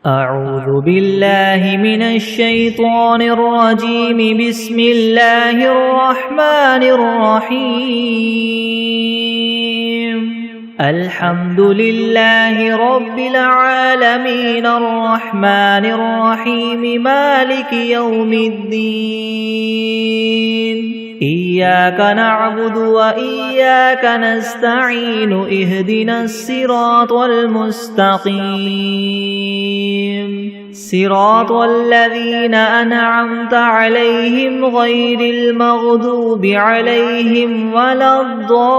أعوذ بالله من الشيطان الرجيم. بسم الله الرحمن الرحيم. الحمد لله رب العالمين الرحمن الرحيم مالك يوم الدين. إياك نعبد وإياك نستعين. اهدنا الصراط المستقيم صراط الذين أنعمت عليهم غير المغضوب عليهم ولا الضالين.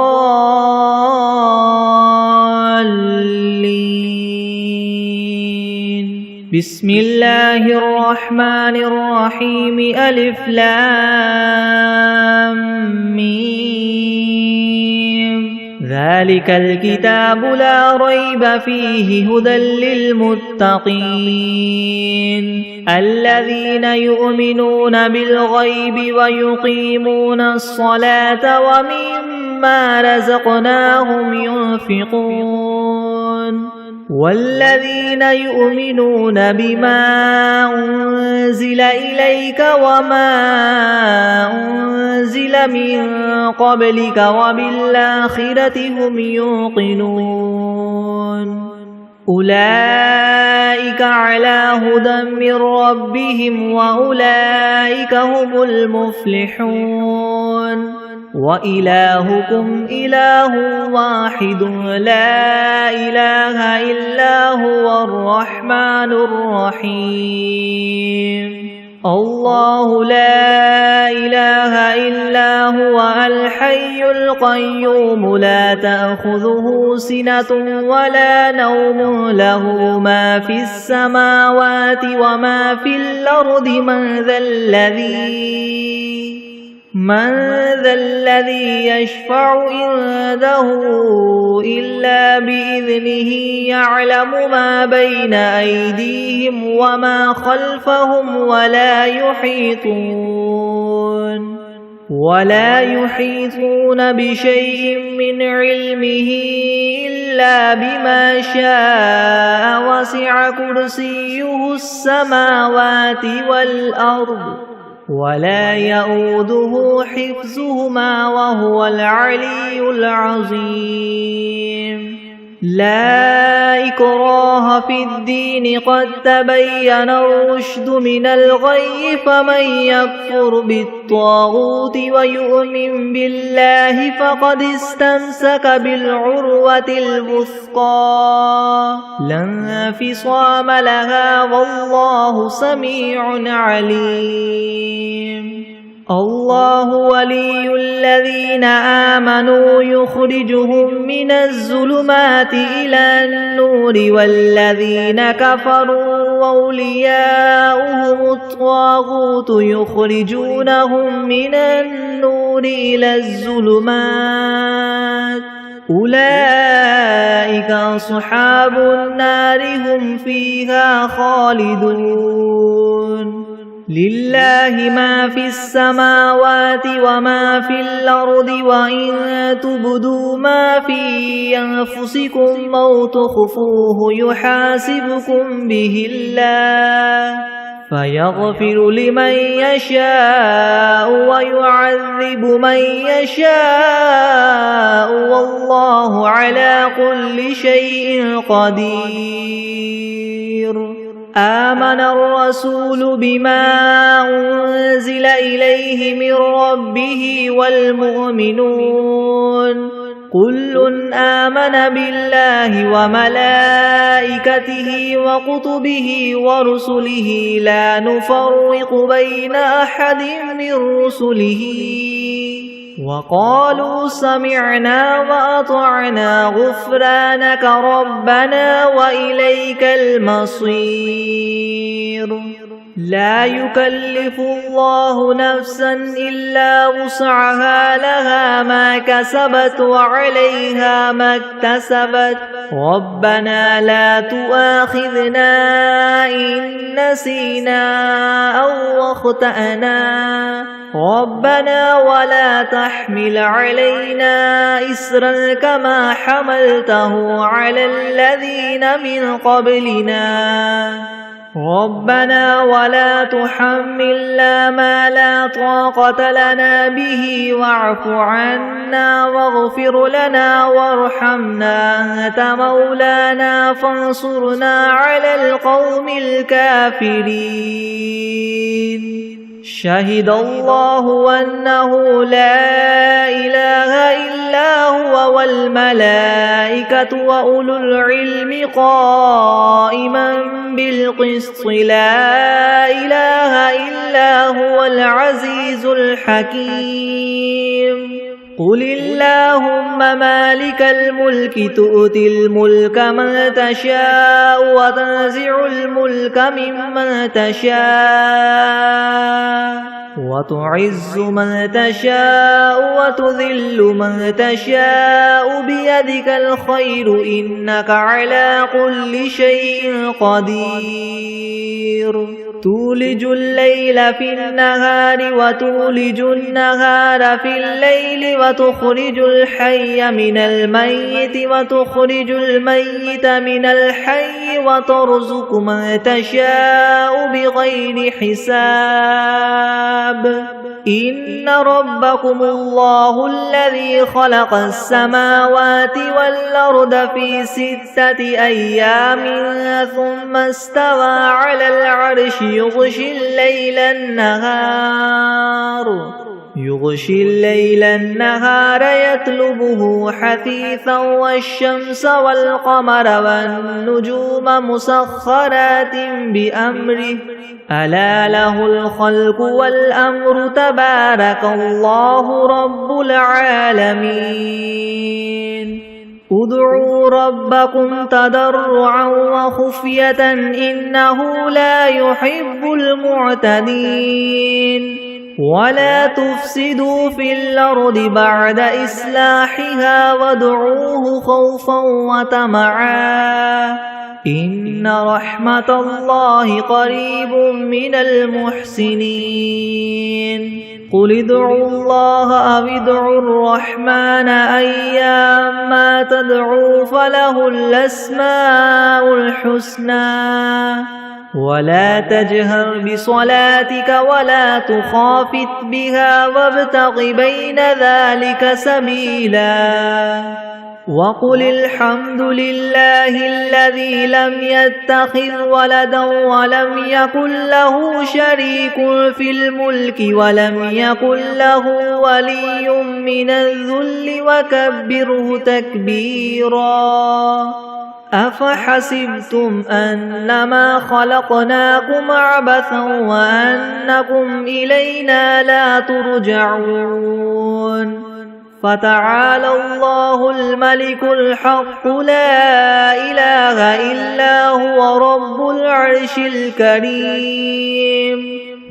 بسم الله الرحمن الرحيم. ألف لام ميم. ذلك الكتاب لا ريب فيه هدى للمتقين الذين يؤمنون بالغيب ويقيمون الصلاة ومما رزقناهم ينفقون والذين يؤمنون بما أنزل إليك وما أنزل من قبلك وبالآخرة هم يوقنون أولئك على هدى من ربهم وأولئك هم المفلحون. وإلهكم إله واحد لا إله إلا هو الرحمن الرحيم. الله لا إله إلا هو الحي القيوم لا تأخذه سنة ولا نوم له ما في السماوات وما في الأرض. من ذا الذي يشفع عنده إلا بإذنه. يعلم ما بين أيديهم وما خلفهم ولا يحيطون بشيء من علمه إلا بما شاء. وسع كرسيه السماوات والأرض ولا يؤوده حفظهما وهو العلي العظيم. لا إكراه في الدين قد تبين الرشد من الغي. فمن يكفر بالطاغوت ويؤمن بالله فقد استمسك بالعروة الوثقى لا انفصام لها والله سميع عليم. الله ولي الذين آمنوا يخرجهم من الظلمات إلى النور والذين كفروا أولياؤهم الطاغوت يخرجونهم من النور إلى الظلمات. أولئك أصحاب النار هم فيها خالدون. لله ما في السماوات وما في الأرض وإن تبدوا ما في أنفسكم أو تخفوه يحاسبكم به الله فيغفر لمن يشاء ويعذب من يشاء والله على كل شيء قدير. آمن الرسول بما أنزل إليه من ربه والمؤمنون كل آمن بالله وملائكته وكتبه ورسله لا نفرق بين أحد من رسله وقالوا سمعنا وأطعنا غفرانك ربنا وإليك المصير. لا يكلف الله نفسا إلا وسعها لها ما كسبت وعليها ما اكتسبت. ربنا لا تؤاخذنا إن نسينا أو أخطأنا. ربنا ولا تحمل علينا إسرا كما حملته على الذين من قبلنا ربنا ولا تحملنا ما لا طاقة لنا به واعف عنا واغفر لنا وارحمنا أنت مولانا فانصرنا على القوم الكافرين شهد الله أنه لا إله إلا هو والملائكة وأولو العلم قائما بالقسط لا إله إلا هو العزيز الحكيم قل اللهم مالك الملك تؤتي الملك من تشاء وتنزع الملك ممن تشاء وتعز من تشاء وتذل من تشاء بيدك الخير إنك على كل شيء قدير تولج الليل في النهار وتولج النهار في الليل وتخرج الحي من الميت وتخرج الميت من الحي وترزق من تشاء بغير حساب إن ربكم الله الذي خلق السماوات والأرض في 6 أيام ثم استوى على العرش يغشي الليل النهار يطلبه حثيثا والشمس والقمر والنجوم مسخرات بأمره ألا له الخلق والأمر تبارك الله رب العالمين ادعوا ربكم تضرعا وخفية إنه لا يحب المعتدين ولا تفسدوا في الأرض بعد إصلاحها وادعوه خوفا وطمعا إن رحمة الله قريب من المحسنين قل ادعوا الله أو ادعوا الرحمن أيما تدعوا فله الأسماء الحسنى ولا تجهر بصلاتك ولا تخافت بها وابتغ بين ذلك سبيلا وقل الحمد لله الذي لم يتخذ ولدا ولم يكن له شريك في الملك ولم يكن له ولي من الذل وكبره تكبيرا أفحسبتم أنما خلقناكم عبثا وأنكم إلينا لا ترجعون فتعالى الله الملك الحق لا إله إلا هو رب العرش الكريم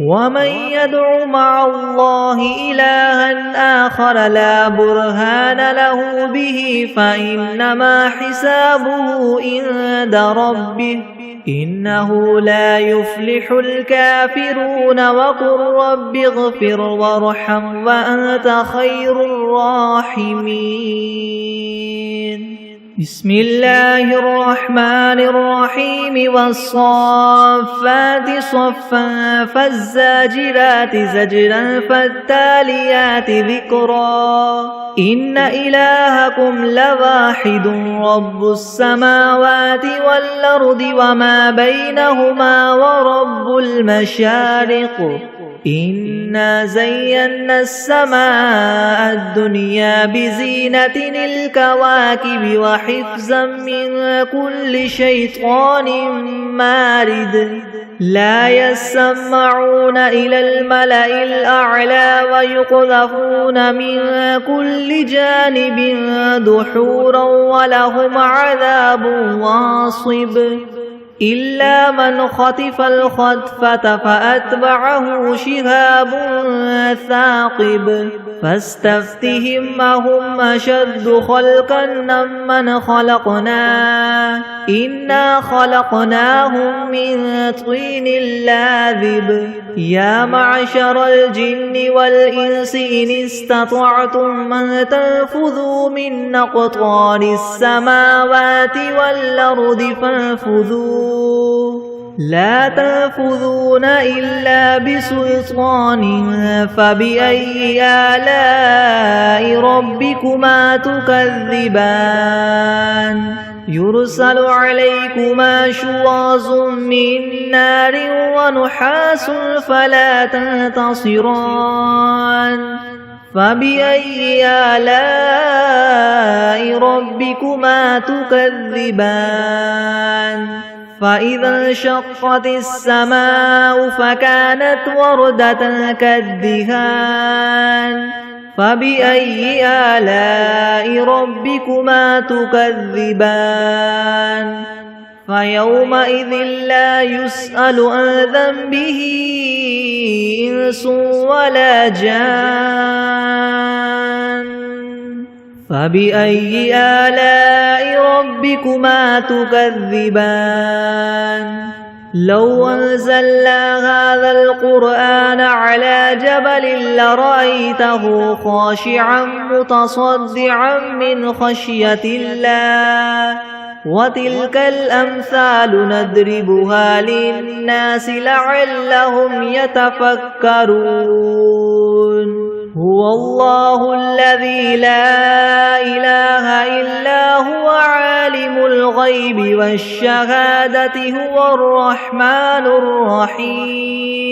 ومن يدع مع الله إلها آخر لا برهان له به فإنما حسابه عند ربه إنه لا يفلح الكافرون وقل رب اغفر وارحم وأنت خير الراحمين بسم الله الرحمن الرحيم والصافات صفا فالزاجرات زجرا فالتاليات ذكرا إن إلهكم لواحد رب السماوات والأرض وما بينهما ورب المشارق إنا زينا السماء الدنيا بزينة الكواكب وحفظا من كل شيطان مارد لا يسمعون إلى الملأ الأعلى ويقذفون من كل جانب دحورا ولهم عذاب واصب إلا من خطف الخطفة فأتبعه شهاب ثاقب فاستفتهم أهم أشد خلقا ممن خلقنا إنا خلقناهم من طين لاذب يا معشر الجن والإنس إن استطعتم أن تنفذوا من أقطار السماوات والأرض فانفذوا لا تنفذون إلا بسلطان فبأي آلاء ربكما تكذبان يرسل عليكما شواظ من نار ونحاس فلا تنتصران فبأي آلاء ربكما تكذبان فإذا انشقت السماء فكانت وردة كالدهان فبأي آلاء ربكما تكذبان فيومئذ لا يسأل عن ذنبه إنس ولا جان فبأي آلاء ربكما تكذبان لو أنزلنا هذا القرآن على جبل لرأيته خاشعا متصدعا من خشية الله وتلك الأمثال نضربها للناس لعلهم يتفكرون هو الله الذي لا إله إلا هو عالم الغيب والشهادة هو الرحمن الرحيم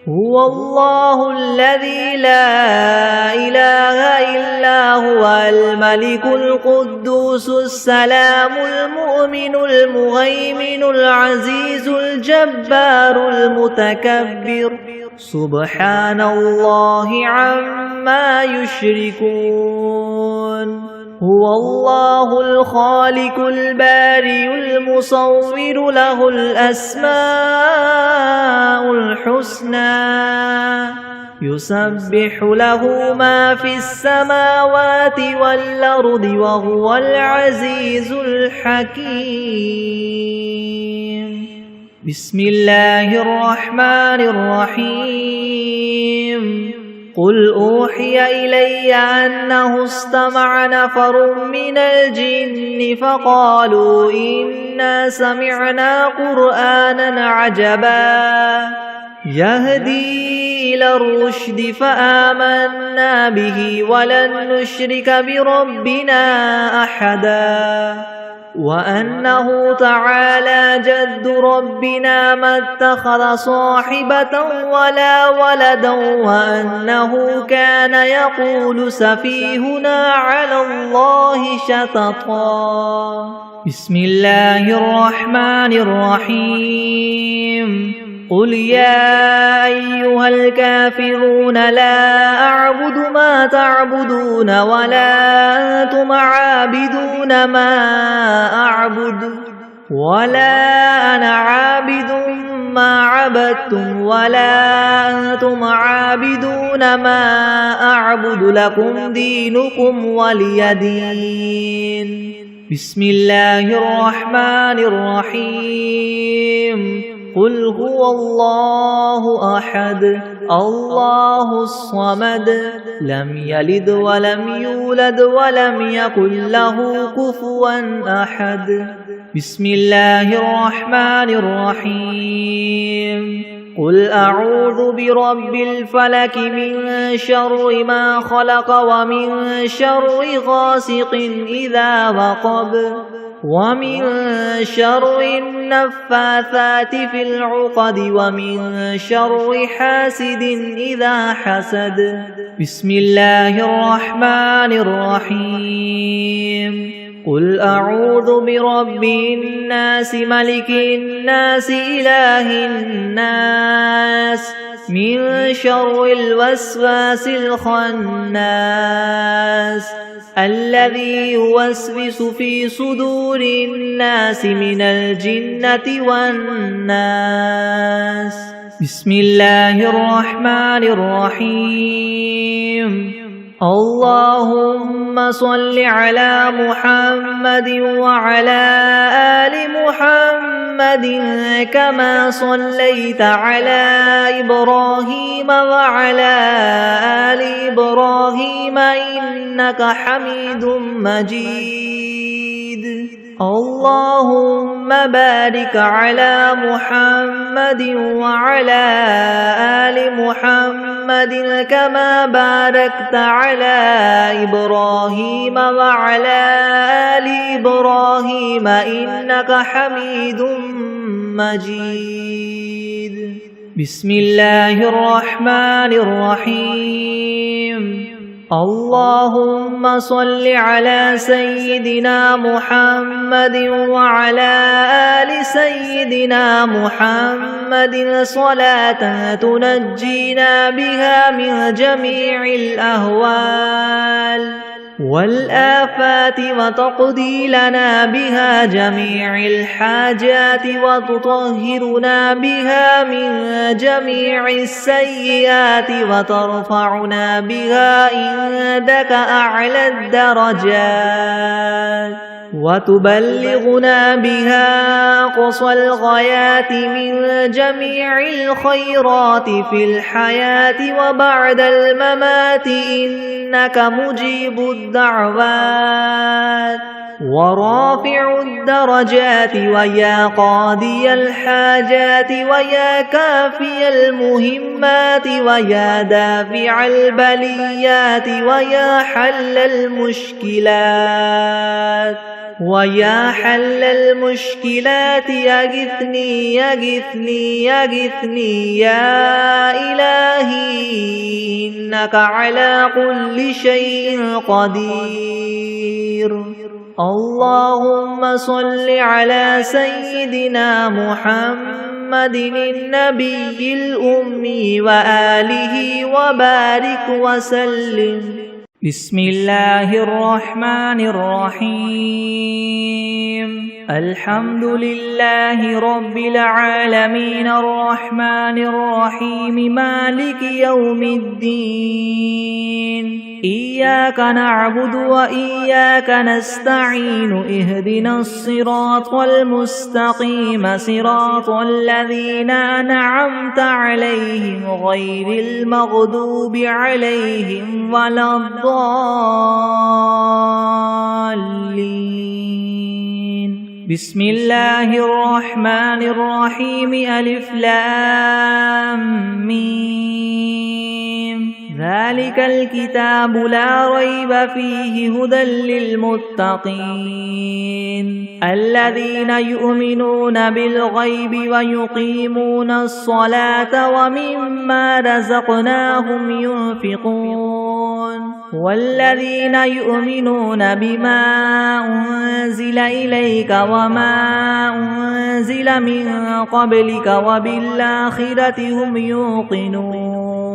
هو الله الذي لا إله إلا هو الملك القدوس السلام المؤمن المهيمن العزيز الجبار المتكبر سبحان الله عما يشركون هو الله الخالق البارئ المصور له الأسماء الحسنى يسبح له ما في السماوات والأرض وهو العزيز الحكيم بسم الله الرحمن الرحيم قل أوحي إلي أنه استمع نفر من الجن فقالوا إنا سمعنا قرآنا عجبا يهدي إلى الرشد فآمنا به ولن نشرك بربنا أحدا وأنه تعالى جد ربنا ما اتخذ صاحبة ولا ولدا وأنه كان يقول سفيهنا على الله شططا بسم الله الرحمن الرحيم قل يا أيها الكافرون لا أعبد ما تعبدون ولا أنتم عابدون ما أعبد ولا أنا عابد ما عبدتم ولا أنتم عابدون ما أعبد لكم دينكم ولي دين بسم الله الرحمن الرحيم قل هو الله أحد الله الصمد لم يلد ولم يولد ولم يكن له كفوا أحد بسم الله الرحمن الرحيم قل أعوذ برب الفلك من شر ما خلق ومن شر غاسق إذا وقب ومن شر النفاثات في العقد ومن شر حاسد إذا حسد بسم الله الرحمن الرحيم قل أعوذ برب الناس ملك الناس إله الناس من شر الوسواس الخناس الذي يوسوس في صدور الناس من الجنة والناس بسم الله الرحمن الرحيم اللهم صل على محمد وعلى آل محمد كما صليت على إبراهيم وعلى آل إبراهيم إنك حميد مجيد اللهم بارك على محمد وعلى آل محمد كما باركت على إبراهيم وعلى آل إبراهيم إنك حميد مجيد. بسم الله الرحمن الرحيم. اللهم صل على سيدنا محمد وعلى آل سيدنا محمد صلاة تنجينا بها من جميع الأهوال والآفات وتقضي لنا بها جميع الحاجات وتطهرنا بها من جميع السيئات وترفعنا بها عندك أعلى الدرجات وتبلغنا بها أقصى الغايات من جميع الخيرات في الحياة وبعد الممات إنك مجيب الدعوات ورافع الدرجات ويا قاضي الحاجات ويا كافي المهمات ويا دافع البليات ويا حل المشكلات ويا حل المشكلات يغثني يغثني يغثني يا إلهي إنك على كل شيء قدير. اللهم صل على سيدنا محمد النبي الأمي وآله وبارك وسلم. بسم الله الرحمن الرحيم. الحمد لله رب العالمين الرحمن الرحيم مالك يوم الدين. إياك نعبد وإياك نستعين اهدنا الصراط المستقيم صراط الذين أنعمت عليهم غير المغضوب عليهم ولا الضالين. بسم الله الرحمن الرحيم. ألف لام ميم. ذلك الكتاب لا ريب فيه هدى للمتقين الذين يؤمنون بالغيب ويقيمون الصلاة ومما رزقناهم ينفقون والذين يؤمنون بما أنزل إليك وما أنزل من قبلك وبالآخرة هم يوقنون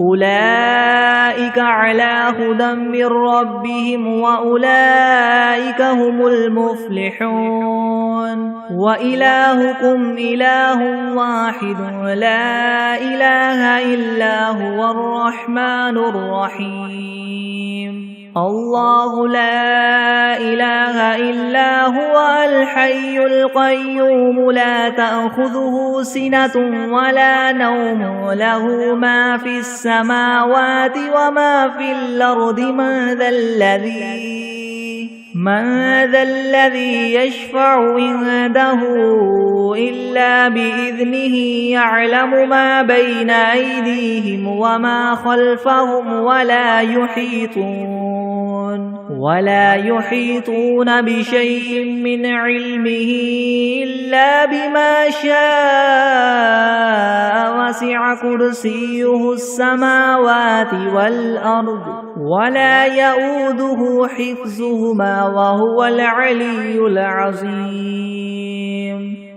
أولئك على هدى من ربهم وأولئك هم المفلحون. وإلهكم إله واحد لا إله إلا هو الرحمن الرحيم. الله لا إله إلا هو الحي القيوم لا تأخذه سنة ولا نوم له ما في السماوات وما في الأرض من ذا الذي يشفع عنده إلا بإذنه يعلم ما بين أيديهم وما خلفهم ولا يحيطون بشيء من علمه إلا بما شاء وسع كرسيه السماوات والأرض ولا يؤوده حفظهما وهو العلي العظيم.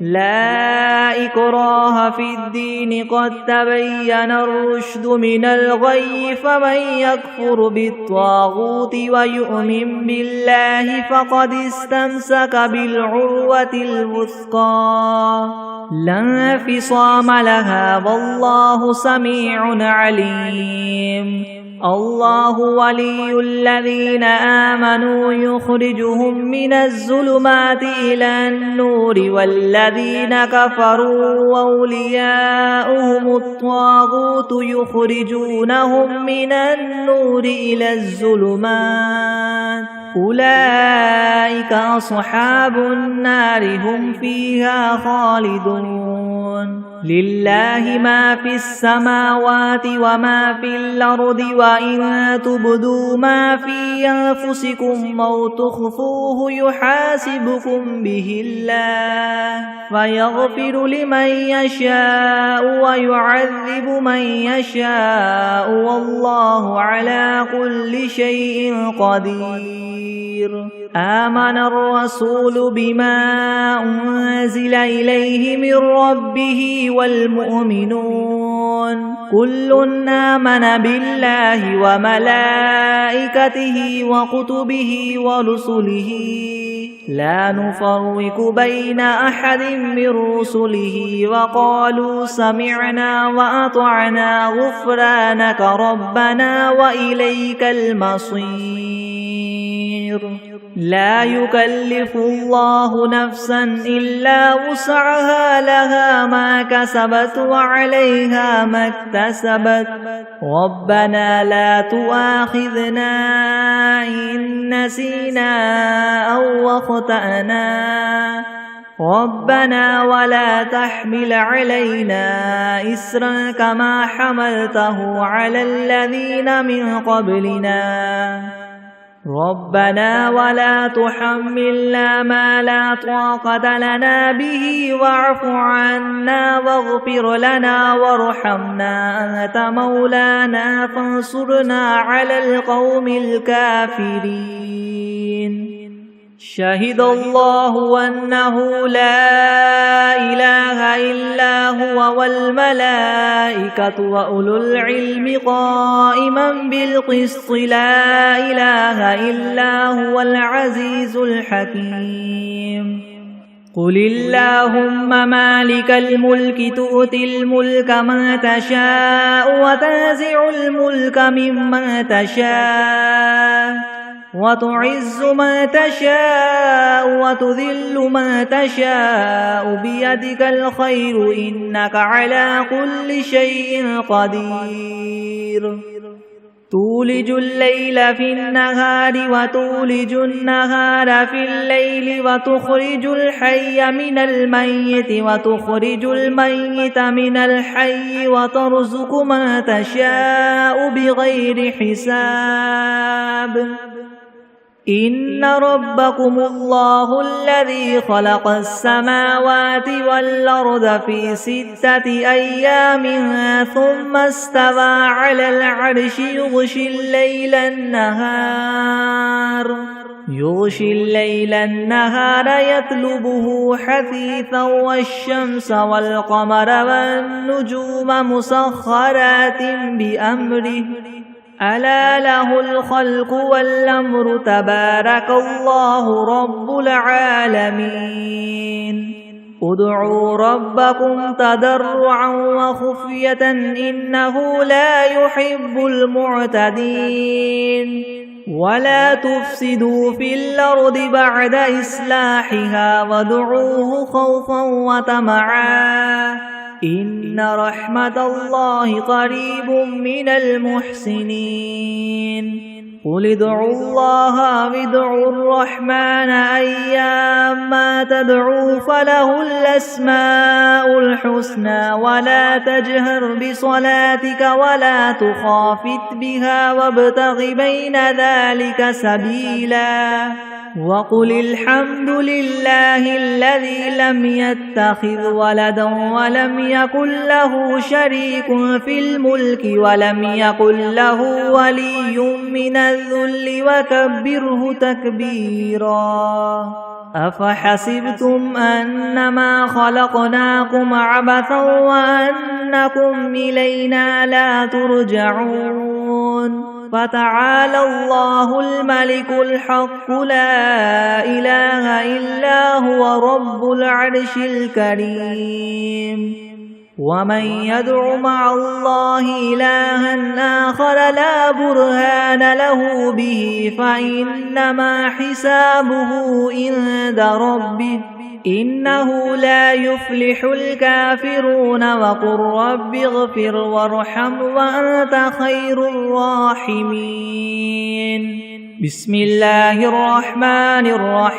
لا إكراه في الدين قد تبين الرشد من الغي فمن يكفر بالطاغوت ويؤمن بالله فقد استمسك بالعروة الوثقى لا انفصام لها والله سميع عليم. الله ولي الذين آمنوا يخرجهم من الظلمات إلى النور والذين كفروا أولياؤهم الطاغوت يخرجونهم من النور إلى الظلمات أولئك أصحاب النار هم فيها خالدون لله ما في السماوات وما في الأرض وإن تبدوا ما في أنفسكم أو تخفوه يحاسبكم به الله فيغفر لمن يشاء ويعذب من يشاء والله على كل شيء قدير آمن الرسول بما أنزل إليه من ربه والمؤمنون كل آمن بالله وملائكته وكتبه ورسله لا نفرق بين أحد من رسله وقالوا سمعنا وأطعنا غفرانك ربنا وإليك المصير لا يكلف الله نفسا إلا وسعها لها ما كسبت وعليها ما اكتسبت ربنا لا تؤاخذنا إن نسينا أو أخطأنا ربنا ولا تحمل علينا إسرا كما حملته على الذين من قبلنا ربنا ولا تحملنا ما لا طاقة لنا به واعف عنا واغفر لنا وارحمنا أنت مولانا فانصرنا على القوم الكافرين شهد الله أنه لا إله إلا هو والملائكة وأولو العلم قائما بالقسط لا إله إلا هو العزيز الحكيم قل اللهم مالك الملك تؤتي الملك من تشاء وتنزع الملك ممن تشاء وتعز من تشاء وتذل من تشاء بيدك الخير إنك على كل شيء قدير تولج الليل في النهار وتولج النهار في الليل وتخرج الحي من الميت وتخرج الميت من الحي وترزق من تشاء بغير حساب إن ربكم الله الذي خلق السماوات والأرض في 6 أيام ثم استوى على العرش يغشي الليل النهار يطلبه حثيثا والشمس والقمر والنجوم مسخرات بأمره ألا له الخلق والأمر تبارك الله رب العالمين ادعوا ربكم تضرعا وخفية إنه لا يحب المعتدين ولا تفسدوا في الأرض بعد إصلاحها وادعوه خوفا وطمعا إن رحمة الله قريب من المحسنين قل ادعوا الله وادعوا الرحمن أيما تدعوا فله الأسماء الحسنى ولا تجهر بصلاتك ولا تخافت بها وابتغ بين ذلك سبيلا وقل الحمد لله الذي لم يتخذ ولدا ولم يكن له شريك في الملك ولم يكن له ولي من الذل وكبره تكبيرا أفحسبتم أنما خلقناكم عبثا وأنكم إلينا لا ترجعون فتعالى الله الملك الحق لا إله إلا هو رب العرش الكريم ومن يدع مع الله إلها آخر لا برهان له به فإنما حسابه عند ربه إنه لا يفلح الكافرون وقل رب اغفر وارحم وأنت خير الراحمين بسم الله الرحمن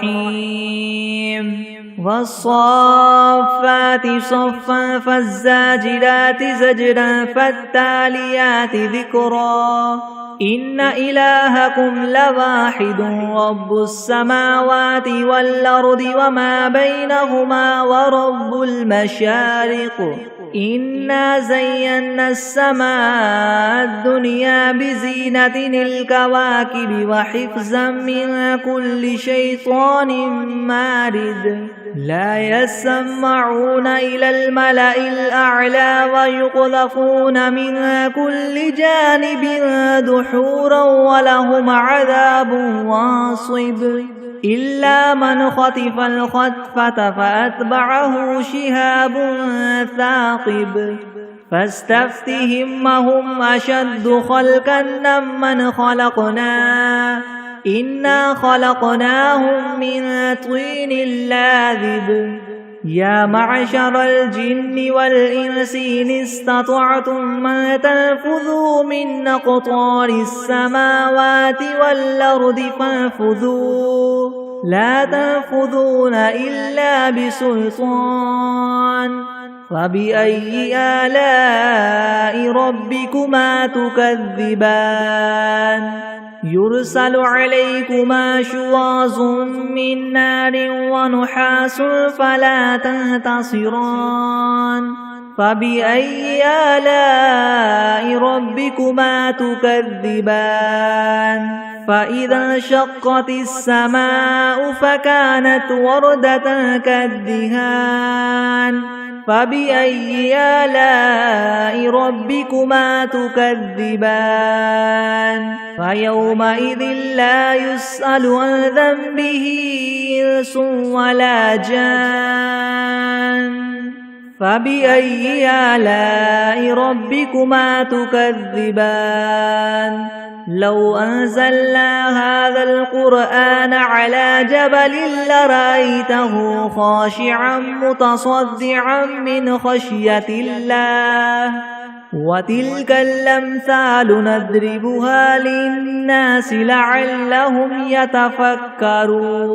الرحيم والصافات صفا فالزاجرات زجرا فالتاليات ذكرا إن إلهكم لواحد رب السماوات والأرض وما بينهما ورب المشارق إنا زينا السماء الدنيا بزينة الكواكب وحفظا من كل شيطان مارد لا يسمعون إلى الملأ الأعلى ويقذفون من كل جانب دحورا ولهم عذاب واصب إلا من خطف الخطفة فأتبعه شهاب ثاقب فاستفتهم هم أشد خلقا ممن خلقنا إنا خلقناهم من طين لاذب يا معشر الجن والإنس إن استطعتم أن تنفذوا من أقطار السماوات والأرض فانفذوا لا تنفذون إلا بسلطان فبأي آلاء ربكما تكذبان يرسل عليكما شواظ من نار ونحاس فلا تنتصران فبأي آلاء ربكما تكذبان فإذا انشقت السماء فكانت وردة كالدهان فبأي آلاء ربكما تكذبان فيومئذ لا يسأل عن ذنبه إنس ولا جان فبأي آلاء ربكما تكذبان لو أنزلنا هذا القرآن على جبل لرأيته خاشعا متصدعا من خشية الله وتلك الأمثال نضربها للناس لعلهم يتفكرون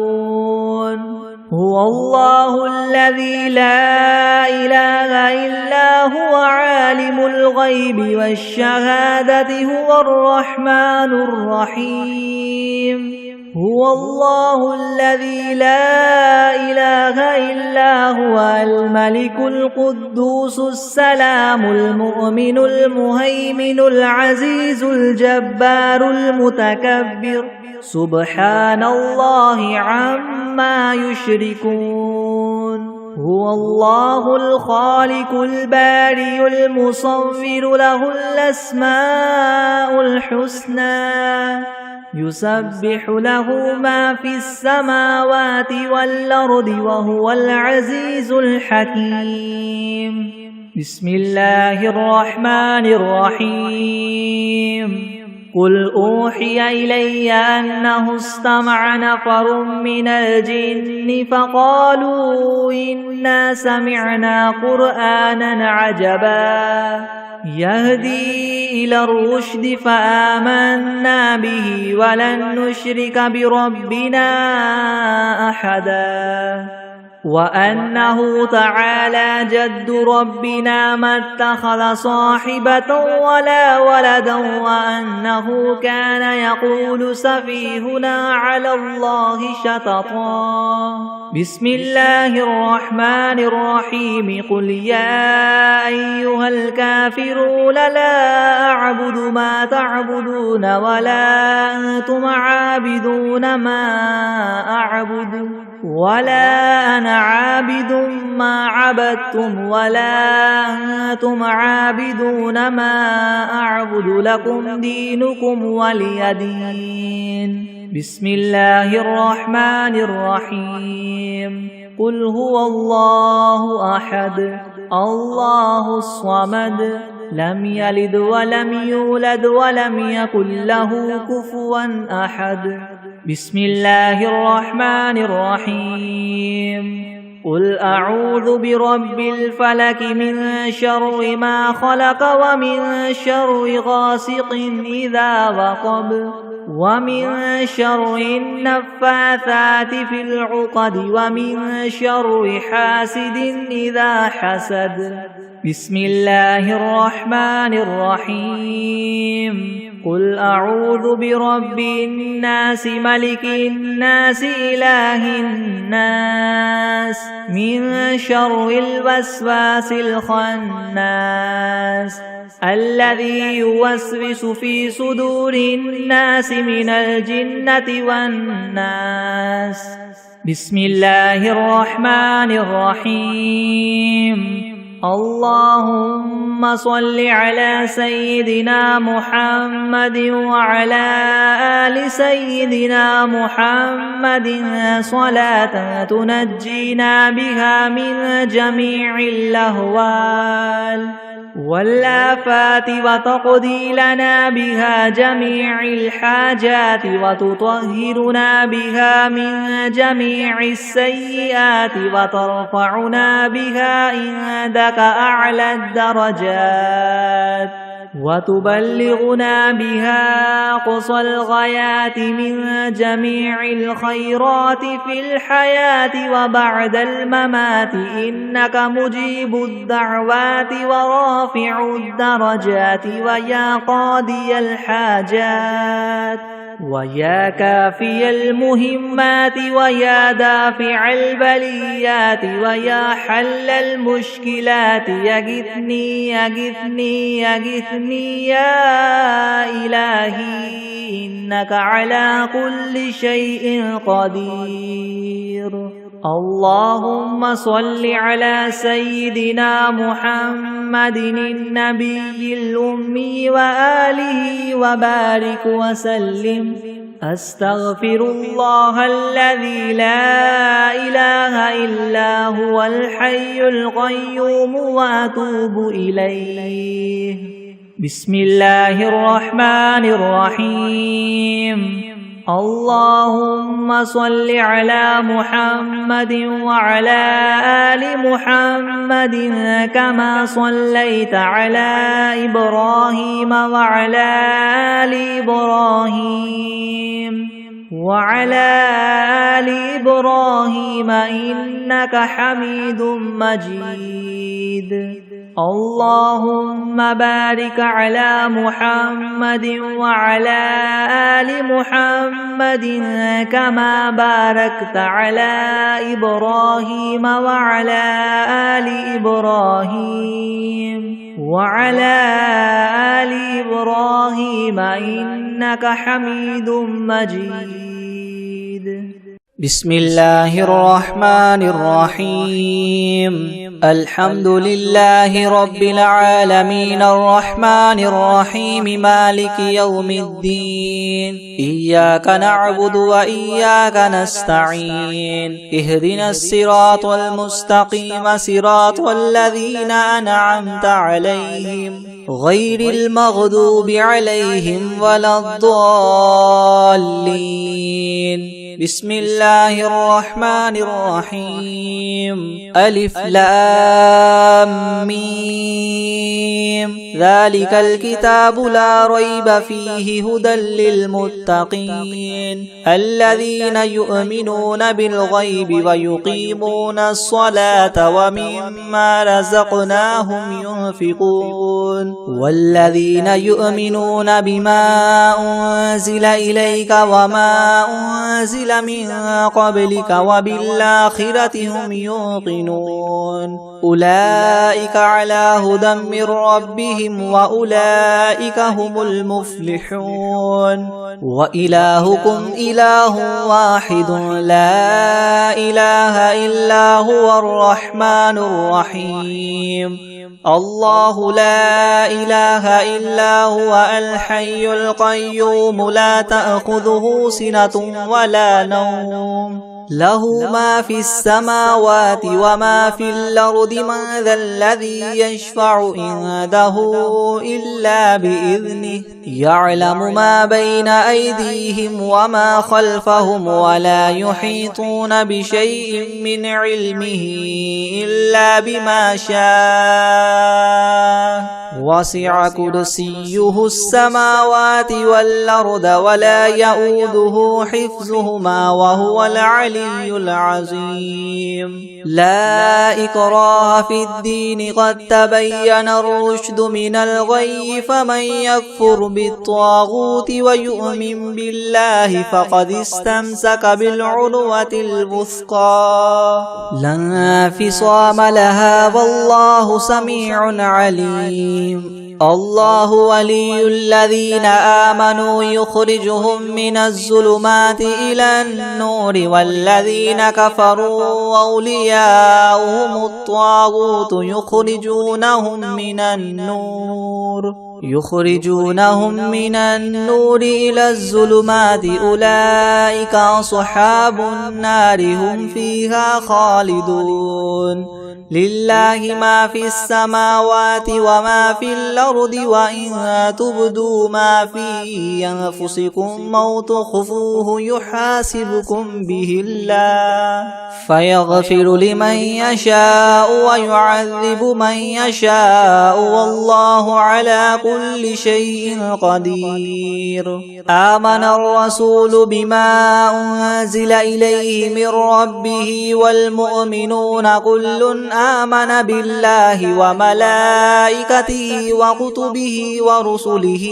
هو الله الذي لا إله إلا هو عالم الغيب والشهادة هو الرحمن الرحيم هو الله الذي لا إله إلا هو الملك القدوس السلام المؤمن المهيمن العزيز الجبار المتكبر سبحان الله عما يشركون هو الله الخالق البارئ المصور له الأسماء الحسنى يسبح له ما في السماوات والأرض وهو العزيز الحكيم بسم الله الرحمن الرحيم قل أوحي إلي أنه استمع نفر من الجن فقالوا إنا سمعنا قرآنا عجبا يهدي إلى الرشد فآمنا به ولن نشرك بربنا أحدا وأنه تعالى جد ربنا ما اتخذ صاحبة ولا ولدا وأنه كان يقول سفيهنا على الله شططا بسم الله الرحمن الرحيم قل يا أيها الكافرون لا أعبد ما تعبدون ولا أنتم عابدون ما أعبد ولا أنا عابد ما عبدتم ولا أنتم عابدون ما أعبد لكم دينكم ولي دين بسم الله الرحمن الرحيم قل هو الله أحد الله الصمد لم يلد ولم يولد ولم يكن له كفوا أحد بسم الله الرحمن الرحيم قل أعوذ برب الفلك من شر ما خلق ومن شر غاسق إذا وقب ومن شر النفاثات في العقد ومن شر حاسد إذا حسد. بسم الله الرحمن الرحيم. قل أعوذ برب الناس ملك الناس إله الناس من شر الوسواس الخناس الذي يوسوس في صدور الناس من الجنة والناس. بسم الله الرحمن الرحيم. اللهم صل على سيدنا محمد وعلى آل سيدنا محمد صلاة تنجينا بها من جميع الأهوال والآفات وتقضي لنا بها جميع الحاجات وتطهرنا بها من جميع السيئات وترفعنا بها عندك أعلى الدرجات وتبلغنا بها أقصى الغايات من جميع الخيرات في الحياة وبعد الممات إنك مجيب الدعوات ورافع الدرجات ويا قاضي الحاجات ويا كافي المهمات ويا دافع البليات ويا حل المشكلات يغثني يغثني يغثني يا إلهي إنك على كل شيء قدير. اللهم صل على سيدنا محمد النبي الأمي وآله وبارك وسلم. أستغفر الله الذي لا إله إلا هو الحي القيوم وأتوب إليه. بسم الله الرحمن الرحيم. اللهم صل على محمد وعلى آل محمد كما صليت على إبراهيم وعلى آل إبراهيم إنك حميد مجيد. اللهم بارك على محمد وعلى آل محمد كما باركت على إبراهيم وعلى آل إبراهيم إنك حميد مجيد. بسم الله الرحمن الرحيم. الحمد لله رب العالمين الرحمن الرحيم مالك يوم الدين. إياك نعبد وإياك نستعين. اهدنا الصراط المستقيم صراط الذين أنعمت عليهم غير المغضوب عليهم ولا الضالين. بسم الله الرحمن الرحيم. ألف لام ميم. ذلك الكتاب لا ريب فيه هدى للمتقين الذين يؤمنون بالغيب ويقيمون الصلاة ومما رزقناهم ينفقون والذين يؤمنون بما أنزل إليك وما أنزل من قبلك وبالآخرة هم يوقنون أولئك على هدى من ربهم وأولئك هم المفلحون. وإلهكم إله واحد لا إله إلا هو الرحمن الرحيم. الله لا إله إلا هو الحي القيوم لا تأخذه سنة ولا نوم له ما في السماوات وما في الأرض من ذا الذي يشفع عنده إلا بإذنه يعلم ما بين أيديهم وما خلفهم ولا يحيطون بشيء من علمه إلا بما شاء وسع كرسيه السماوات والأرض ولا يؤوده حفظهما وهو العلي العظيم لا إكراه في الدين قد تبين الرشد من الغي فمن يكفر بالطاغوت ويؤمن بالله فقد استمسك بالعروة الوثقى لا انفصام لها والله سميع عليم الله ولي الذين آمنوا يخرجهم من الظلمات إلى النور والذين كفروا أولياؤهم الطاغوت يخرجونهم من النور إلى الظلمات أولئك أصحاب النار هم فيها خالدون لله ما في السماوات وما في الأرض وإن تبدوا ما في أنفسكم أو تخفوه يحاسبكم به الله فيغفر لمن يشاء ويعذب من يشاء والله على كل شيء قدير آمن الرسول بما أنزل إليه من ربه والمؤمنون كل آمن بالله وملائكته وكتبه ورسله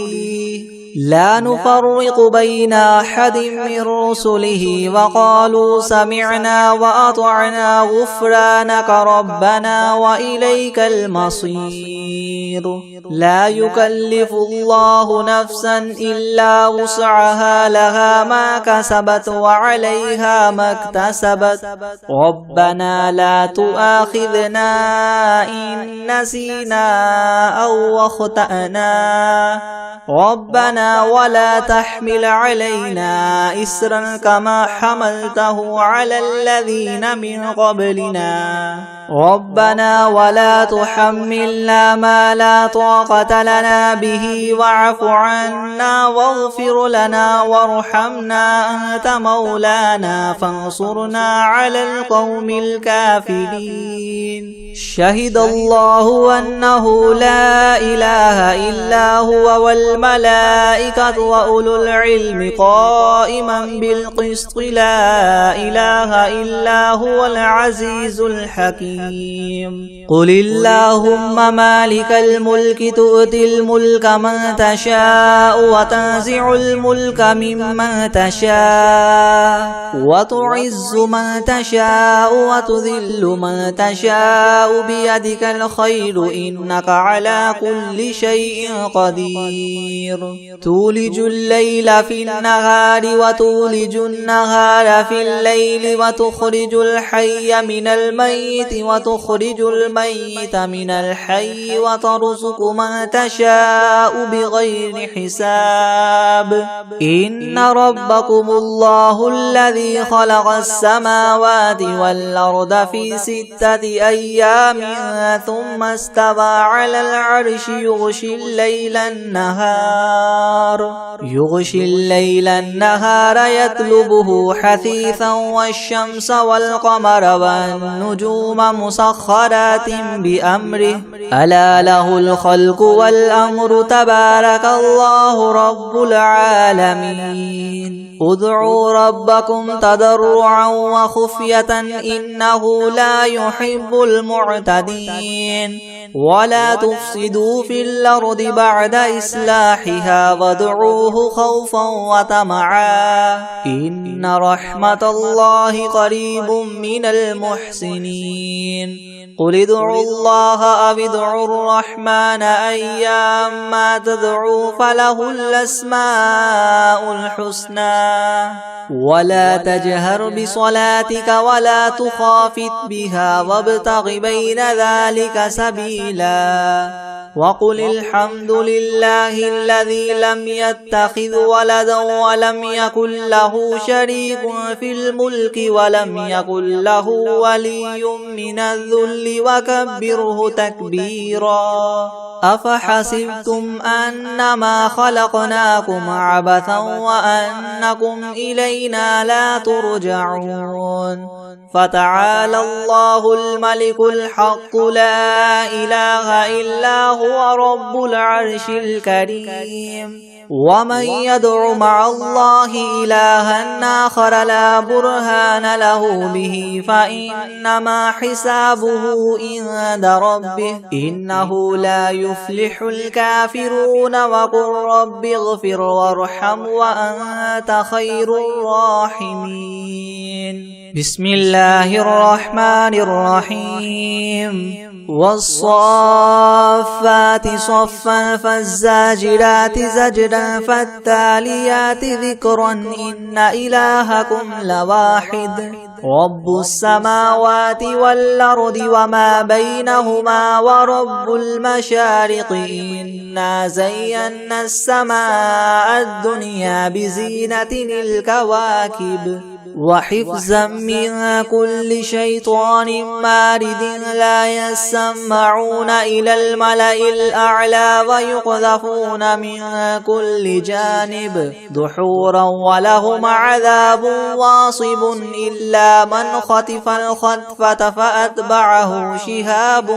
لا نفرق بين أحد من رسله وقالوا سمعنا وأطعنا غفرانك ربنا وإليك المصير لا يكلف الله نفسا إلا وسعها لها ما كسبت وعليها ما اكتسبت ربنا لا تؤاخذنا إن نسينا أو أخطأنا ربنا ولا تحمل علينا إسرا كما حملته على الذين من قبلنا ربنا ولا تحملنا ما لا طاقة لنا به واعف عنا واغفر لنا وارحمنا أنت مولانا فانصرنا على القوم الكافرين شهد الله أنه لا إله إلا هو والملائكة وأولو العلم قائما بالقسط لا إله إلا هو العزيز الحكيم قل اللهم مالك الملك تؤتي الملك من تشاء وتنزع الملك ممن تشاء وتعز من تشاء وتذل من تشاء بيدك الخير إنك على كل شيء قدير تولج الليل في النهار وتولج النهار في الليل وتخرج الحي من الميت وتخرج الميت من الحي وترزق من تشاء بغير حساب إن ربكم الله الذي خلق السماوات والأرض في 6 أيام ثم استوى على العرش يغشي الليل النهار يطلبه حثيثا والشمس والقمر والنجوم مسخرات بأمره ألا له الخلق والأمر تبارك الله رب العالمين ادعوا ربكم تضرعا وخفية إنه لا يحب المعتدين ولا تفسدوا في الأرض بعد إصلاحها وادعوه خوفا وطمعا إن رحمة الله قريب من المحسنين قل ادعوا الله أو ادعوا الرحمن أيما تدعوا فله الأسماء الحسنى ولا تجهر بصلاتك ولا تخافت بها وابتغ بين ذلك سبيلا وقل الحمد لله الذي لم يتخذ ولدا ولم يكن له شريك في الملك ولم يكن له ولي من الذل وكبره تكبيرا أفحسبتم أنما خلقناكم عبثا وأنكم إلينا لا ترجعون فتعالى الله الملك الحق لا إله إلا هو رب العرش الكريم ومن يدع مع الله إلها آخر لا برهان له به فإنما حسابه عند ربه إنه لا يفلح الكافرون وقل رب اغفر وارحم وأنت خير الراحمين بسم الله الرحمن الرحيم والصافات صفا فالزاجرات زجرا فالتاليات ذكرا إن إلهكم لواحد رب السماوات والأرض وما بينهما ورب المشارق إنا زينا السماء الدنيا بزينة الكواكب وحفظا من كل شيطان مارد لا يسمعون إلى الملأ الأعلى ويقذفون من كل جانب دحورا ولهم عذاب واصب إلا من خطف الخطفة فأتبعه شهاب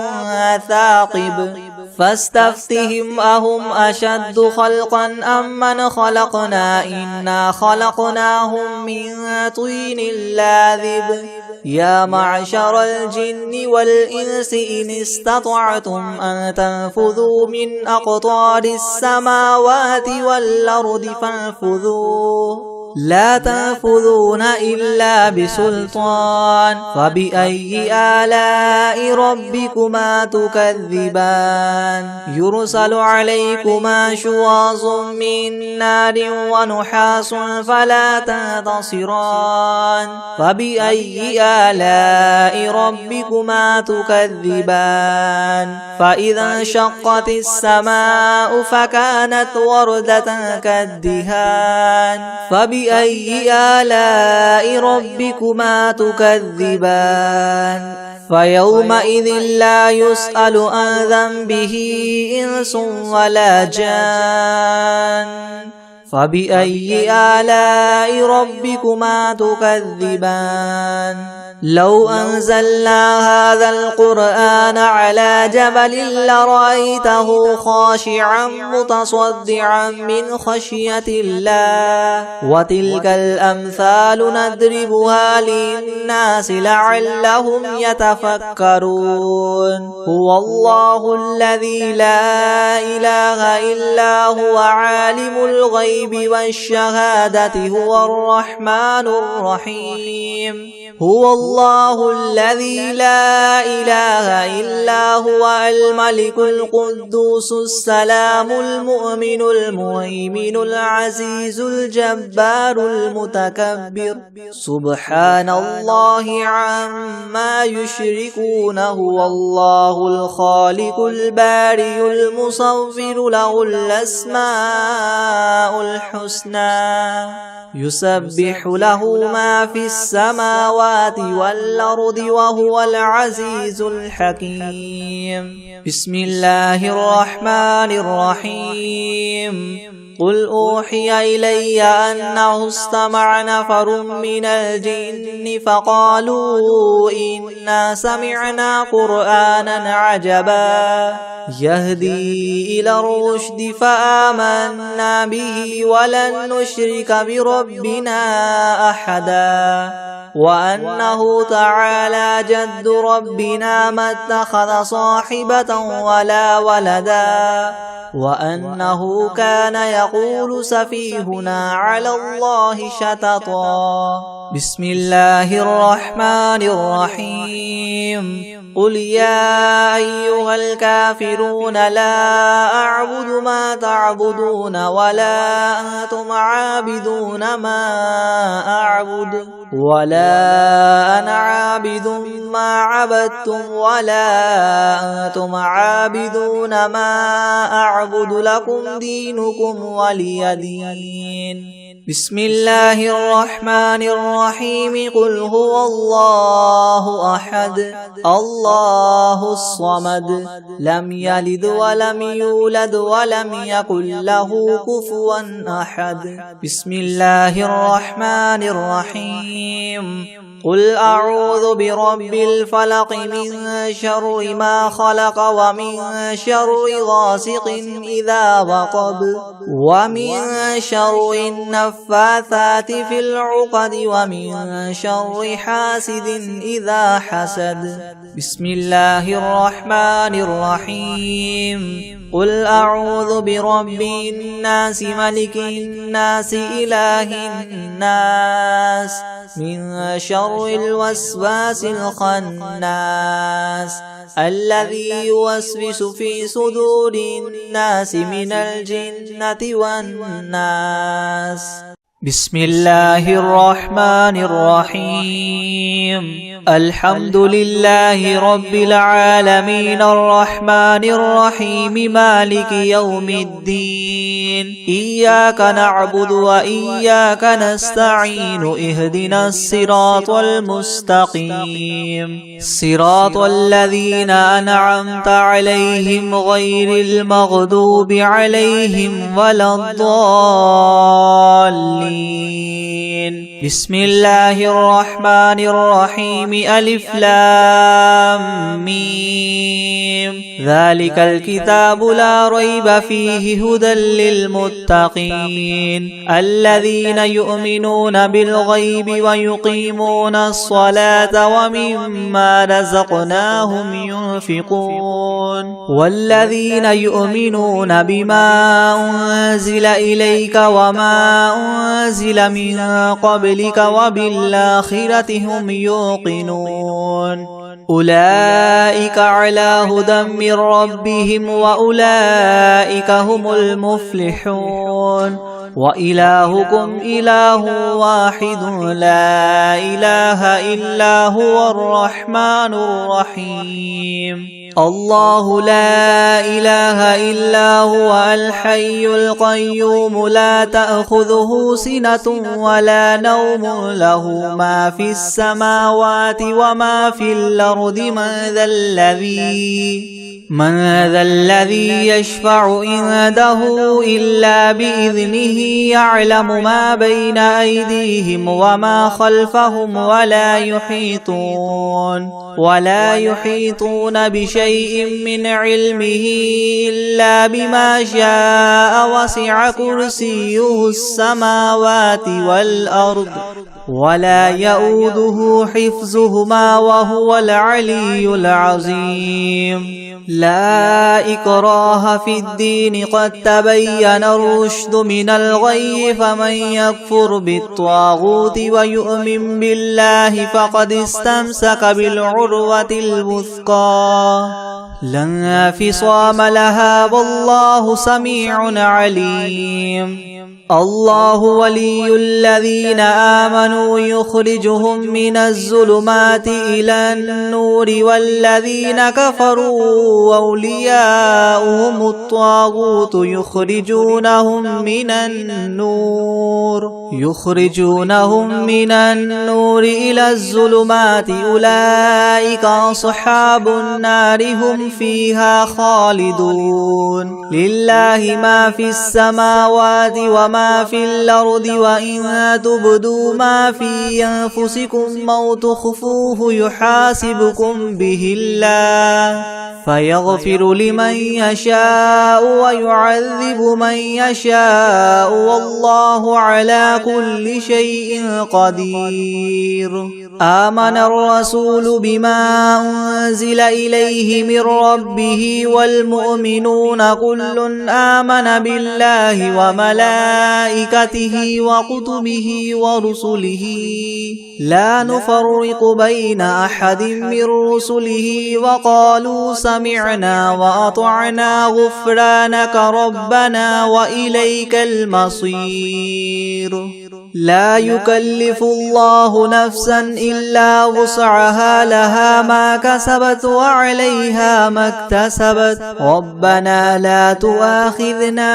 ثاقب فاستفتهم أهم أشد خلقا أم من خلقنا إنا خلقناهم من طين لاذب يا معشر الجن والإنس إن استطعتم أن تنفذوا من أقطار السماوات والأرض فانفذوا لا تنفذون إلا بسلطان فبأي آلاء ربكما تكذبان يرسل عليكما شواظ من نار ونحاس فلا تنتصران فبأي آلاء ربكما تكذبان فإذا انشقت السماء فكانت وردة كالدهان فبأي آلاء ربكما تكذبان فيومئذ لا يسأل عن ذنبه إنس ولا جان فبأي آلاء ربكما تكذبان لو أنزلنا هذا القرآن على جبل لرأيته خاشعا متصدعا من خشية الله وتلك الأمثال نضربها للناس لعلهم يتفكرون هو الله الذي لا إله إلا هو عالم الغيب والشهادة هو الرحمن الرحيم هو الله الذي لا إله إلا هو الملك القدوس السلام المؤمن المهيمن العزيز الجبار المتكبر سبحان الله عما يشركون هو الله الخالق البارئ المصور له الأسماء الحسنى يسبح له ما في السماوات والأرض وهو العزيز الحكيم بسم الله الرحمن الرحيم قل أوحي إلي أنه استمع نفر من الجن فقالوا إنا سمعنا قرآنا عجبا يهدي إلى الرشد فآمنا به ولن نشرك بربنا أحدا وأنه تعالى جد ربنا ما اتخذ صاحبة ولا ولدا وأنه كان يقول سفيهنا على الله شططا بسم الله الرحمن الرحيم قل يا أيها الكافرون لا أعبد ما تعبدون ولا أنتم عابدون ما أعبد ولا أنا عابد ما عبدتم ولا أنتم عابدون ما أعبد لكم دينكم ولي دين بسم الله الرحمن الرحيم قل هو الله أحد الله الصمد لم يلد ولم يولد ولم يكن له كفوا أحد بسم الله الرحمن الرحيم قل أعوذ برب الفلق من شر ما خلق ومن شر غاسق إذا وقب ومن شر النفاثات في العقد ومن شر حاسد إذا حسد بسم الله الرحمن الرحيم قل أعوذ برب الناس ملك الناس إله الناس من شر الوسواس الخناس الذي يوسوس في صدور الناس من الجنة والناس بسم الله الرحمن الرحيم الحمد لله رب العالمين الرحمن الرحيم مالك يوم الدين إياك نعبد وإياك نستعين اهدنا الصراط المستقيم صراط الذين أنعمت عليهم غير المغضوب عليهم ولا الضالين بسم الله الرحمن الرحيم ألف لام ميم ذلك الكتاب لا ريب فيه هدى للمتقين الذين يؤمنون بالغيب ويقيمون الصلاة ومما رزقناهم ينفقون والذين يؤمنون بما أنزل إليك وما أنزل من قبلك وبالآخرة هم يوقنون أولئك على هدى من ربهم وأولئك هم المفلحون وإلهكم إله واحد لا إله إلا هو الرحمن الرحيم الله لا إله إلا هو الحي القيوم لا تأخذه سنة ولا نوم له ما في السماوات وما في الأرض من ذا الذي يشفع عنده إلا بإذنه يعلم ما بين أيديهم وما خلفهم ولا يحيطون بشيء من علمه إلا بما شاء وسع كرسيه السماوات والأرض ولا يؤوده حفظهما وهو العلي العظيم لا إكراه في الدين قد تبين الرشد من الغي فمن يكفر بالطاغوت ويؤمن بالله فقد استمسك بالعروة الوثقى لا انفصام لها والله سميع عليم الله ولي الذين آمنوا يخرجهم من الظلمات إلى النور والذين كفروا أولياؤهم الطاغوت يخرجونهم من النور إلى الظلمات أولئك أصحاب النار هم فيها خالدون لله ما في السماوات وما في الأرض وإن تبدوا ما في أنفسكم أو تخفوه يحاسبكم به الله فيغفر لمن يشاء ويعذب من يشاء والله على كل شيء قدير آمن الرسول بما أنزل إليه من ربه والمؤمنون كل آمن بالله وملائكته وكتبه ورسله لا نفرق بين أحد من رسله وقالوا سمعنا وأطعنا غفرانك ربنا وإليك المصير لا يكلف الله نفسا إلا وسعها لها ما كسبت وعليها ما اكتسبت ربنا لا تؤاخذنا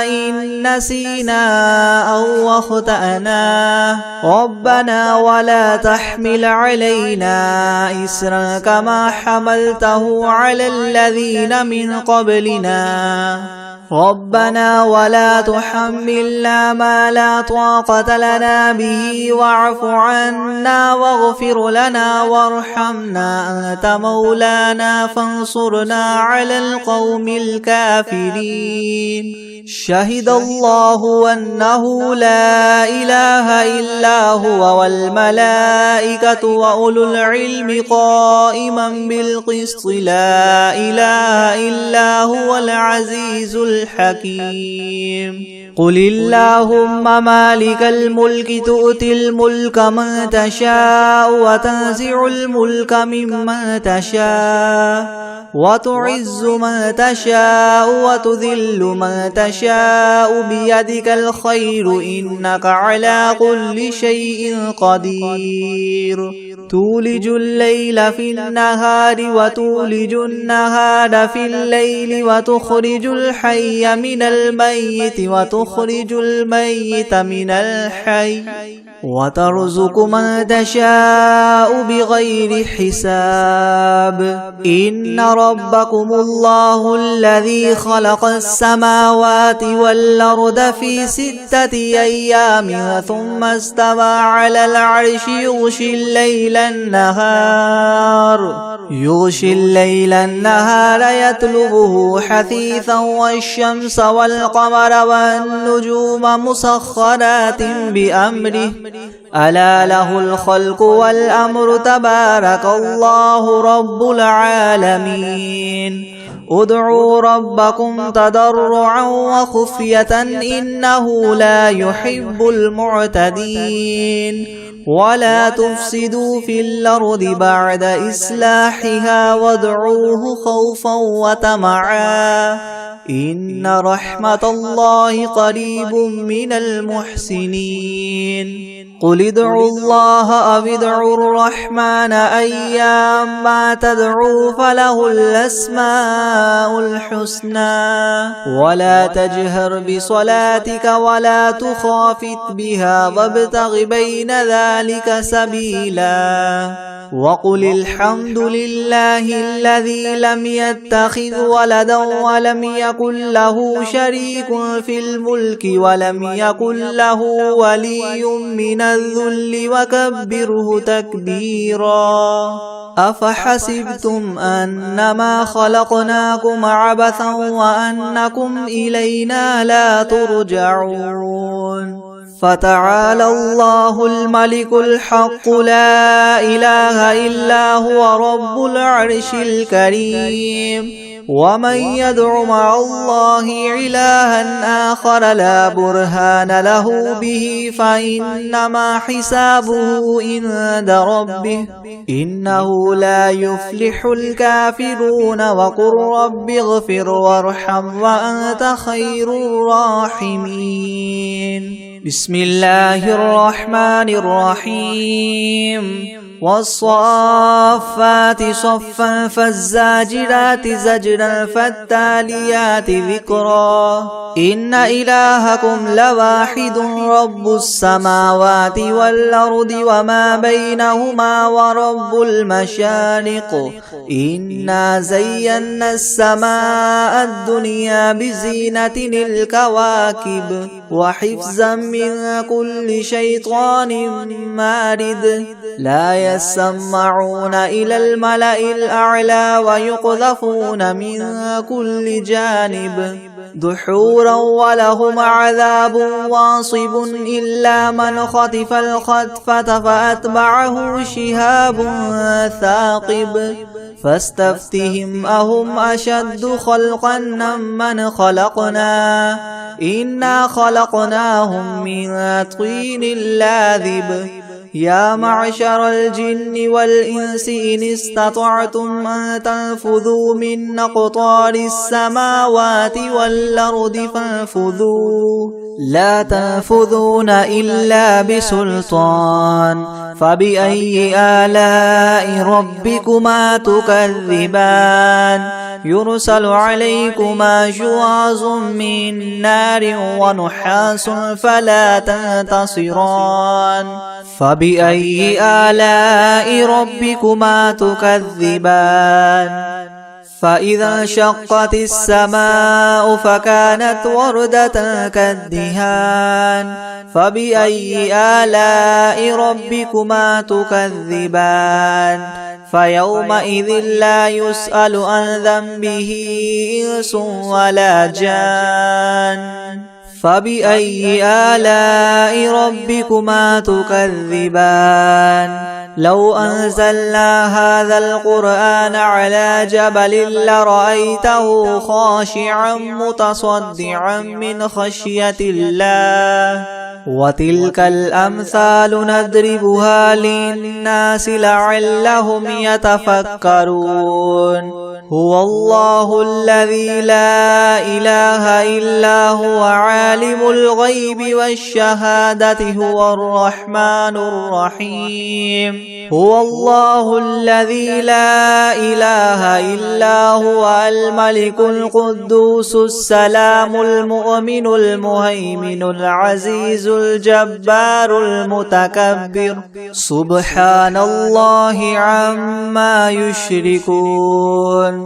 إن نسينا أو أخطأنا ربنا ولا تحمل علينا إسرا كما حملته على الذين من قبلنا ربنا ولا تحملنا ما لا طاقة لنا به واعف عنا واغفر لنا وارحمنا أنت مولانا فانصرنا على القوم الكافرين شهد الله أنه لا إله إلا هو والملائكة وأولو العلم قائما بالقسط لا إله إلا هو العزيز الحكيم قل اللهم مالك الملك تؤتي الملك من تشاء وتنزع الملك ممن تشاء وتعز من تشاء وتذل من تشاء بيدك الخير إنك على كل شيء قدير تولج الليل في النهار وتولج النهار في الليل وتخرج الحي من الميت وتخرج الميت من الحي وترزق من تشاء بغير حساب إن ربكم الله الذي خلق السماوات والأرض في 6 أيام ثم استوى على العرش يغشي الليل النهار يطلبه حثيثا والشمس والقمر والنجوم مسخرات بأمره ألا له الخلق والأمر تبارك الله رب العالمين ادعوا ربكم تضرعا وخفية إنه لا يحب المعتدين ولا تفسدوا في الأرض بعد إصلاحها وادعوه خوفا وطمعا إن رحمة الله قريب من المحسنين قل ادعوا الله أو ادعوا الرحمن أيما تدعوا فله الأسماء الحسنى ولا تجهر بصلاتك ولا تخافت بها وابتغ بين ذلك سبيلا وقل الحمد لله الذي لم يتخذ ولدا ولم يكن له شريك في الملك ولم يكن له ولي من الذل وكبره تكبيرا أفحسبتم أنما خلقناكم عبثا وأنكم إلينا لا ترجعون فتعالى الله الملك الحق لا إله إلا هو رب العرش الكريم ومن يدع مع الله إلها آخر لا برهان له به فإنما حسابه عند ربه إنه لا يفلح الكافرون وقل رب اغفر وارحم وأنت خير الراحمين بسم الله الرحمن الرحيم والصافات صفا فالزاجرات زجرا فالتاليات ذكرا إن إلهكم لواحد رب السماوات والأرض وما بينهما ورب المشارق إنا زينا السماء الدنيا بزينة الكواكب وحفظا من كل شيطان مارد لا يسمعون إلى الملأ الأعلى ويقذفون من كل جانب دحورا ولهم عذاب واصب إلا من خطف الخطفة فأتبعه شهاب ثاقب فاستفتهم أهم أشد خلقا ممن خلقنا إنا خلقناهم من طين لاذب يا معشر الجن والإنس إن استطعتم أن تنفذوا من أقطار السماوات والأرض فانفذوا لا تنفذون إلا بسلطان فبأي آلاء ربكما تكذبان يرسل عليكما شواظ من نار ونحاس فلا تنتصران فبأي آلاء ربكما تكذبان فإذا انشقت السماء فكانت وردة كالدهان فبأي آلاء ربكما تكذبان فيومئذ لا يسأل عن ذنبه إنس ولا جان فبأي آلاء ربكما تكذبان لو أنزلنا هذا القرآن على جبل لرأيته خاشعا متصدعا من خشية الله وتلك الأمثال نضربها للناس لعلهم يتفكرون هو الله الذي لا إله إلا هو عالم الغيب والشهادة هو الرحمن الرحيم هو الله الذي لا إله إلا هو الملك القدوس السلام المؤمن المهيمن العزيز الجبار المتكبر سبحان الله عما يشركون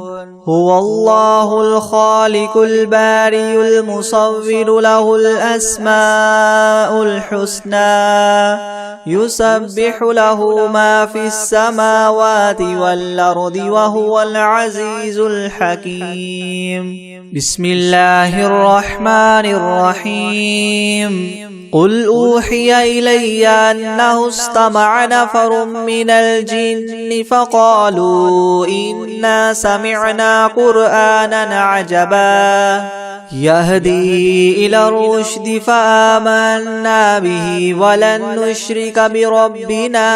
هو الله الخالق البارئ المصور له الأسماء الحسنى يسبح له ما في السماوات والأرض وهو العزيز الحكيم بسم الله الرحمن الرحيم قل أوحي إلي أنه استمع نفر من الجن فقالوا إنا سمعنا قرآنا عجبا يهدي إلى الرشد فآمنا به ولن نشرك بربنا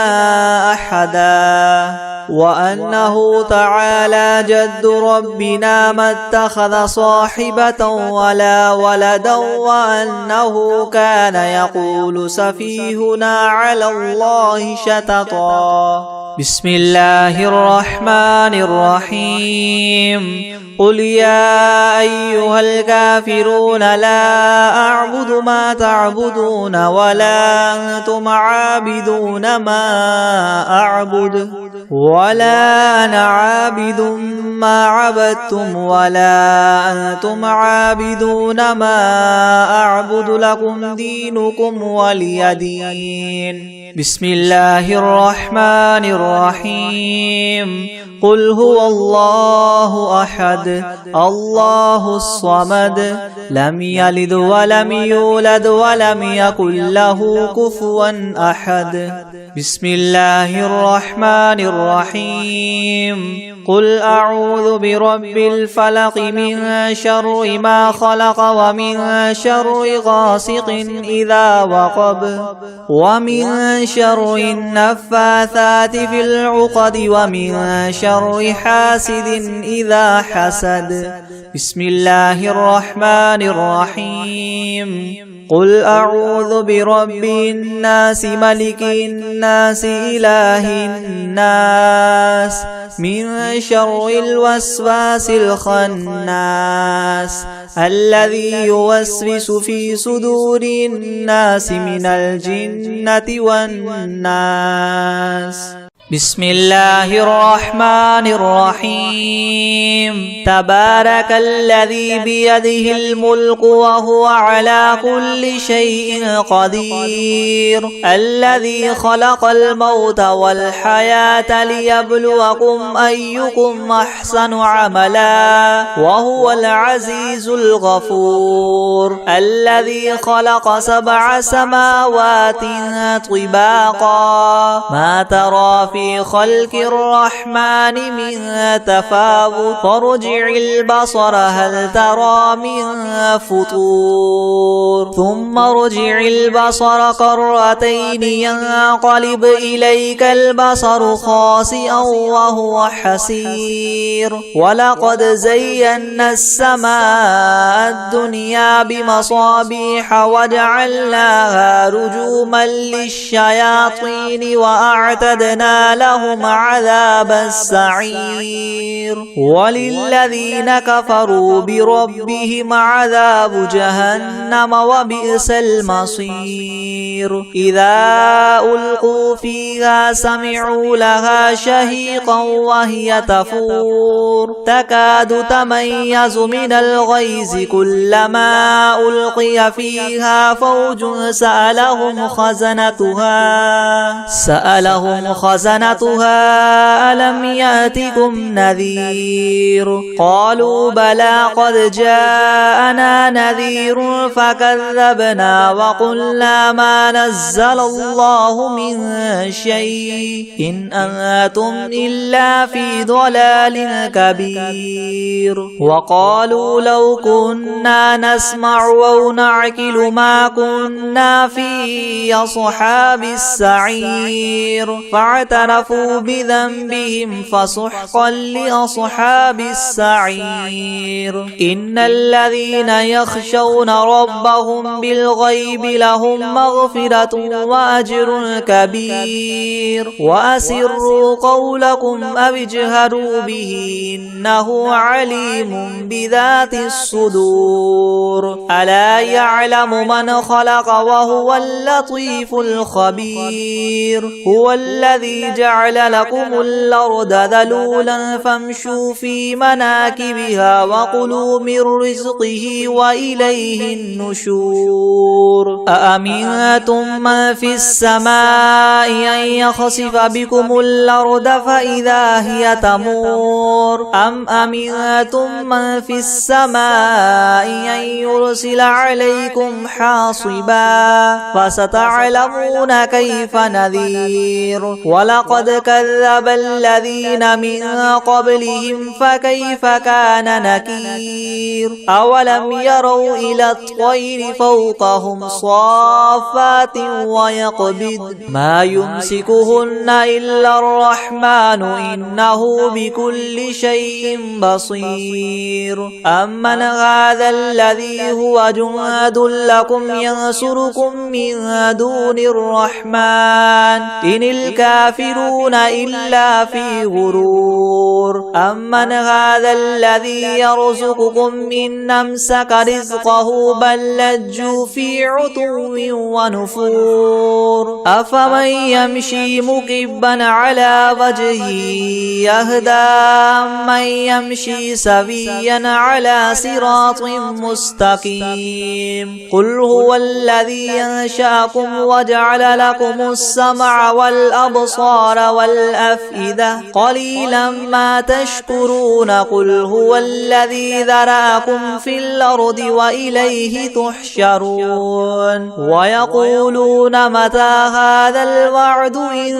أحدا وأنه تعالى جد ربنا ما اتخذ صاحبة ولا ولدا وأنه كان يقول سفيهنا على الله شططا بسم الله الرحمن الرحيم قل يا أيها الكافرون لا أعبد ما تعبدون ولا أنتم عابدون ما أعبد ولا أنا عابد ما عبدتم ولا أنتم عابدون ما أعبد لكم دينكم ولي دين بسم الله الرحمن الرحيم قل هو الله أحد الله الصمد لم يلد ولم يولد ولم يكن له كفوا أحد بسم الله الرحمن الرحيم قل أعوذ برب الفلق من شر ما خلق ومن شر غاسق إذا وقب ومن شر النفاثات في العقد ومن شر حاسد إذا حسد بسم الله الرحمن الرحيم قل أعوذ برب الناس ملك الناس إله الناس من شر الوسواس الخناس الذي يوسوس في صدور الناس من الجنة والناس بسم الله الرحمن الرحيم تبارك الذي بيده الملك وهو على كل شيء قدير الذي خلق الموت والحياة ليبلوكم أيكم أحسن عملا وهو العزيز الغفور الذي خلق 7 سماوات طباقا ما ترى في خلق الرحمن من تفاوت فارجع البصر هل ترى من فطور ثم ارجع البصر كرتين ينقلب إليك البصر خاسئا وهو حسير ولقد زينا السماء الدنيا بمصابيح وجعلناها رجوما للشياطين وأعتدنا لهم عذاب السعير وللذين كفروا بربهم عذاب جهنم وبئس المصير إذا ألقوا فيها سمعوا لها شهيقا وهي تفور تكاد تميز من الغيظ كلما ألقي فيها فوج سألهم خزنتها ألم يأتكم نذير قالوا بلى قد جاءنا نذير فكذبنا وقلنا ما نزل الله من شيء إن أنتم إلا في ضلال كبير وقالوا لو كنا نسمع أو نعقل ما كنا في أصحاب السعير فاعترفوا بذنبهم فسحقا لأصحاب السعير إن الذين يخشون ربهم بالغيب لهم مغفرة وأجر كبير وأسروا قولكم أو اجهروا به إنه عليم بذات الصدور ألا يعلم من خلق وهو اللطيف الخبير هو الذي جعل لكم الأرض ذلولا فامشوا في مناكبها وكلوا من رزقه وإليه النشور أأمنتم من في السماء أن يخسف بكم الأرض فإذا هي تمور أم أمنتم من في السماء أن يرسل عليكم حاصبا فستعلمون كيف نذير ولقد كذب الذين من قبلهم فكيف كان نكير أولم يروا إلى الطير فوقهم صافات ويقبض ما يمسكهن إلا الرحمن إنه بكل شيء بصير أمن هذا الذي هو جند لكم ينصركم من دون الرحمن إن الكافرون إلا في غرور أمن هذا الذي يرزقكم إن أمسك رزقه بل لجوا في عتو ونفور أفمن يمشي مكبا على وجهه يهدى من يمشي سويا على صراط مستقيم قل هو الذي أنشأكم وجعل لكم السمع والأبصار والأفئدة قليلا ما تشكرون قل هو الذي ذرأكم في الأرض وإليه تحشرون ويقولون متى هذا الوعد إن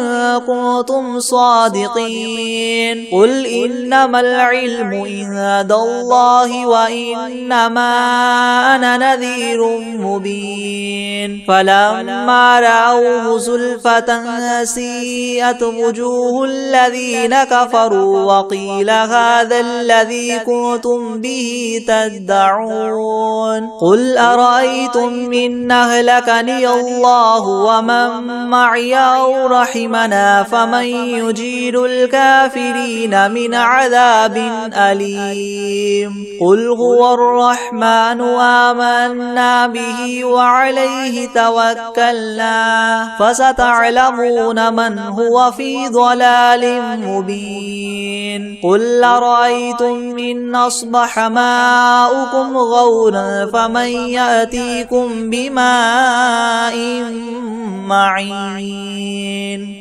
كنتم صادقين قل إنما العلم عند الله وإنما أنا نذير مبين فلما رأوه زلفة سيئت وجوه الذين كفروا وقيل هذا الذي كنتم به تدعون قل أرأيتم إن أهلكني الله ومن معي أو رحمنا فمن يجير الكافرين من عذاب أليم قل هو الرحمن آمنا به وعليه توكلنا فستعلمون من هو في ضلال مبين قل أرأيتم إن أصبح ماؤكم غورا فمن يأتيكم بماء معين